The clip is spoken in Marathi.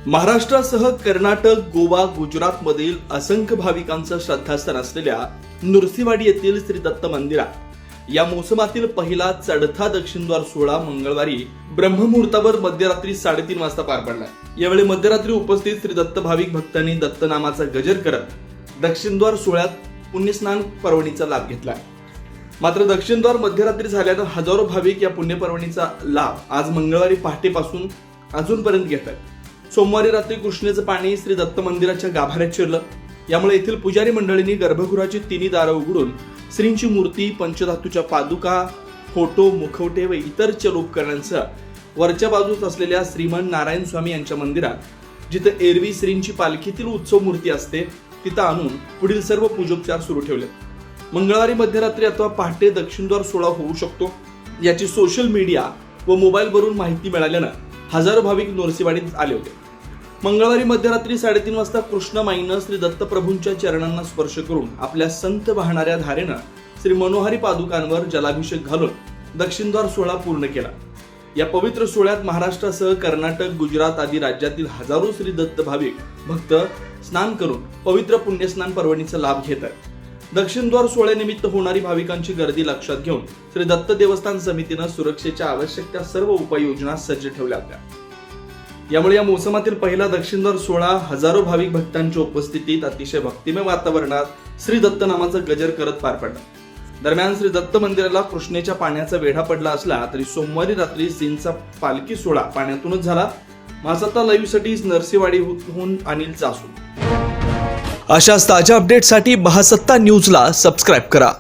महाराष्ट्रासह कर्नाटक, गोवा, गुजरातमधील असंख्य भाविकांचं श्रद्धास्थान असलेल्या नृसिंहवाडी येथील श्री दत्त मंदिरात या मोसमातील पहिला चढता दक्षिणद्वार सोहळा मंगळवारी ब्रह्ममुहूर्तावर मध्यरात्री 3:30 वाजता पार पडला। यावेळी मध्यरात्री उपस्थित श्री दत्त भाविक भक्तांनी दत्त नामाचा गजर करत दक्षिणद्वार सोहळ्यात पुण्यस्नान पर्वणीचा लाभ घेतला। मात्र दक्षिणद्वार मध्यरात्री झाल्यानं हजारो भाविक या पुण्यपर्वणीचा लाभ आज मंगळवारी पहाटेपासून अजूनपर्यंत घेत आहेत। सोमवारी रात्री कृष्णेचं पाणी श्री दत्त मंदिराच्या गाभाऱ्यात शिरलं। यामुळे येथील पुजारी मंडळींनी गर्भगृहाची तिन्ही दारं उघडून श्रींची मूर्ती, पंचधातूच्या पादुका, फोटो, मुखवटे व इतर चल उपकरणांसह वरच्या बाजूस असलेल्या श्रीमंत नारायण स्वामी यांच्या मंदिरात जिथे एरवी श्रींची पालखीतील उत्सव मूर्ती असते तिथं आणून पुढील सर्व पूजोपचार सुरू ठेवले। मंगळवारी मध्यरात्री अथवा पहाटे दक्षिणद्वार सोहळा होऊ शकतो याची सोशल मीडिया व मोबाईलवरून माहिती मिळाल्यानं हजारो भाविक नृसिंहवाडीत आले होते। मंगळवारी मध्यरात्री 3:30 वाजता कृष्णमाईनं श्री दत्तप्रभूंच्या चरणांना स्पर्श करून आपल्या संत वाहणाऱ्या धारेनं श्री मनोहारी पादुकांवर जलाभिषेक घालून दक्षिणद्वार सोहळा पूर्ण केला। या पवित्र सोहळ्यात महाराष्ट्रासह कर्नाटक, गुजरात आदी राज्यातील हजारो श्री दत्त भाविक भक्त स्नान करून पवित्र पुण्यस्नान पर्वणीचा लाभ घेत आहेत। दक्षिणद्वार सोहळ्यानिमित्त होणारी भाविकांची गर्दी लक्षात घेऊन श्री दत्त देवस्थान समितीनं सुरक्षेच्या आवश्यक त्या सर्व उपाययोजना सज्ज ठेवल्या होत्या। यामुळे या मोसमातील पहिला दक्षिणद्वार सोहळा हजारो भाविक भक्तांच्या उपस्थितीत अतिशय भक्तिमय वातावरणात श्री दत्त नामाचा गजर करत पार पडला। दरम्यान श्री दत्त मंदिराला कृष्णेच्या पाण्याचा वेढा पडला असला तरी सोमवारी रात्री श्रींचा पालखी सोहळा पाण्यातूनच झाला। महासत्ता लाईव्हसाठी नृसिंहवाडीहून अनिल चासू। अशाच ताज्या अपडेटसाठी महासत्ता न्यूजला सबस्क्राईब करा।